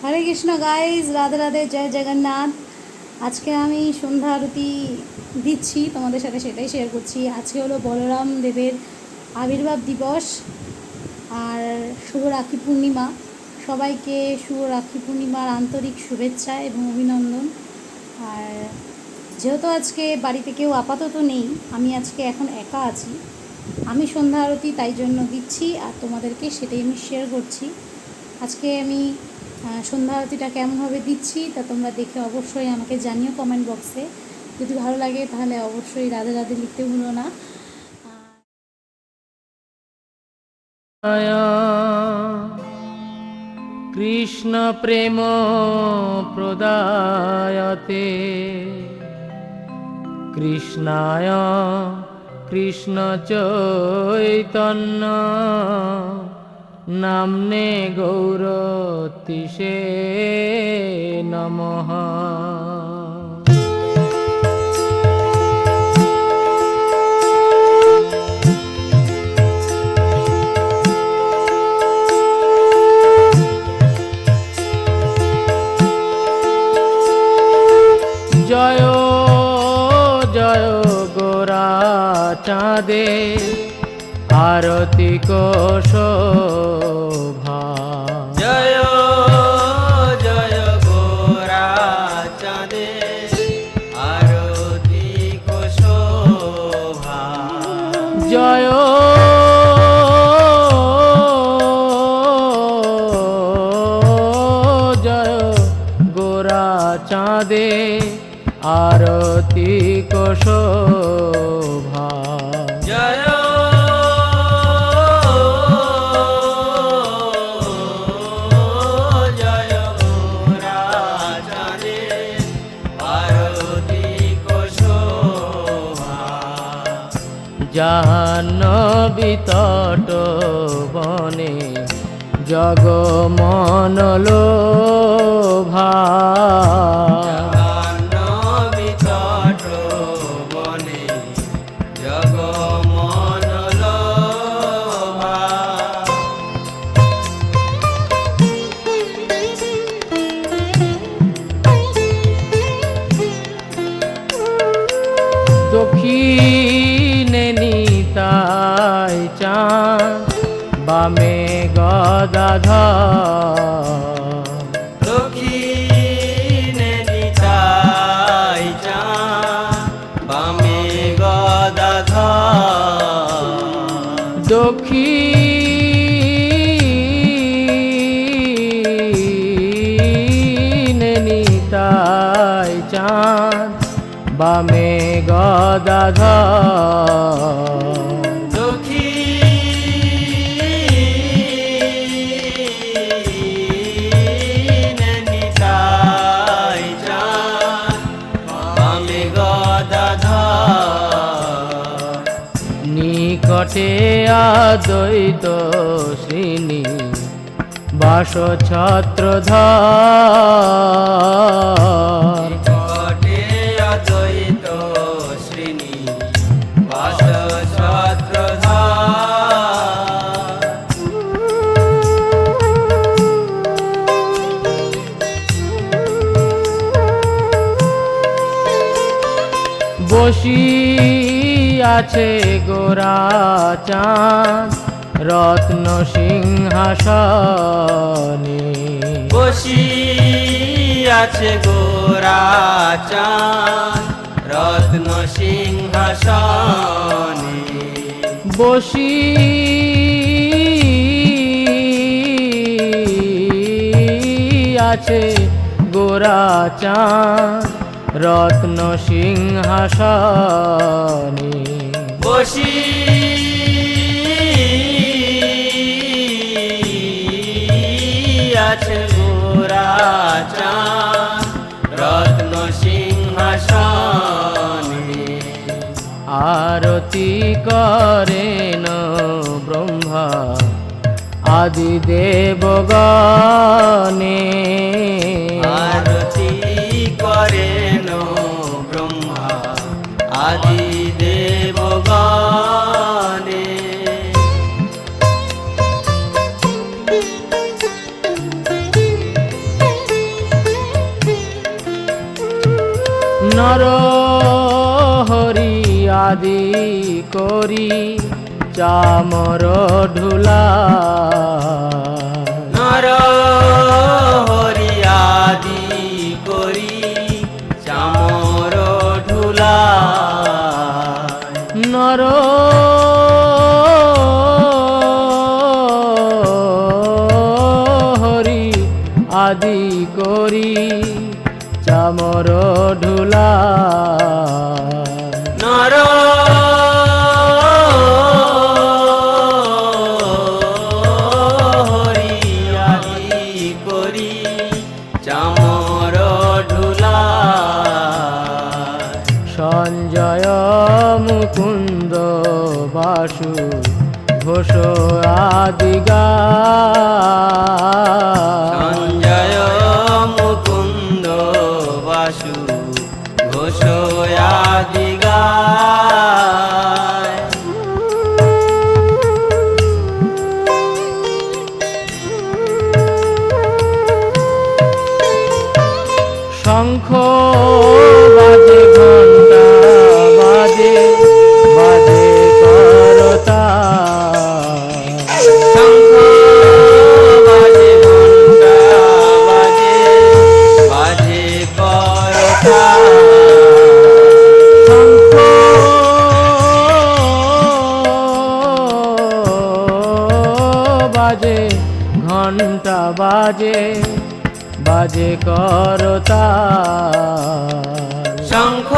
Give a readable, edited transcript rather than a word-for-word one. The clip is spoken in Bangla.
হরে কৃষ্ণ গাইজ, রাধে রাধে, জয় জগন্নাথ। আজকে আমি সন্ধ্যা আরতি দিচ্ছি, তোমাদের সাথে সেটাই শেয়ার করছি। আজকে হলো বলরাম দেবের আবির্ভাব দিবস আর শুভ রাখি পূর্ণিমা। সবাইকে শুভ রাখি পূর্ণিমার আন্তরিক শুভেচ্ছা এবং অভিনন্দন। আর যেহেতু আজকে বাড়িতে কেউ আপাতত নেই, আমি আজকে এখন একা আছি, আমি সন্ধ্যা আরতি তাই জন্য দিচ্ছি আর তোমাদেরকে সেটাই আমি শেয়ার করছি। আজকে আমি সন্ধ্যা আরতিটা কেমনভাবে দিচ্ছি তা তোমরা দেখে অবশ্যই আমাকে জানিও কমেন্ট বক্সে। যদি ভালো লাগে তাহলে অবশ্যই রাধে রাধে লিখতে ভুলো না। কৃষ্ণ প্রেম প্রদায়তে কৃষ্ণায় কৃষ্ণ চৈতন্য নামনে গৌরতিষে নমঃ। জয় জয় গোরা চাঁদে আরতি শোভা। জয় জয় গোরা চাঁদে আরতি শোভা। জয় জয় গোরা চাঁদে আরতি শোভা। জয় জয় গোরা চাঁদে আরতি শোভা। জাহ্নবী তট বনে জগমন লোভা। জাহ্নবী তট বনে জগমন লোভা। দক্ষিণে নিতাই চাঁদ বামে গদাধর। দক্ষিণে নিতাই চাঁদ বামে গদাধর। দক্ষিণে নিতাই চাঁদ বামে গদাধর। দক্ষিণে নিতাই চাঁদ বামে গদাধর। নিকটে আদ্বৈত শ্রীনি বাস ছত্রধর। নিকটে অদ্বৈত শ্রেণী বাস ছত্রধর। বসি আছে গোরা চাঁদ রত্ন সিংহাসনে। বসি আছে গোরা চাঁদ রত্ন সিংহাসনে। বসি আছে গোরা চাঁদ রত্ন সিংহাসনে। বসি আছে গোরা চাঁদ রত্ন সিংহাসনে। আরতি করেন ব্রহ্মা আদি দেবগণে। আরতি করেন ব্রহ্মা আদি দেবগণে। নর হরি আদি করি চামর ঢুলা নর হরি আদি করি চামর ঢুলা নর হরি আদি করি চামর ঢুলা নর হরি আদি করি চামর ঢুলা সঞ্জয় মুকুন্দ বাসু ঘোষ আদি গা সঞ্জয় মুকুন্দ বাসু ঘোষ আদি গায়। শঙ্খ বাজে ঘণ্টা বাজে বাজে করতা শঙ্খ বাজে ঘণ্টা বাজে বাজে করতা শঙ্খ বাজে ঘণ্টা বাজে বাজে করতা শঙ্খ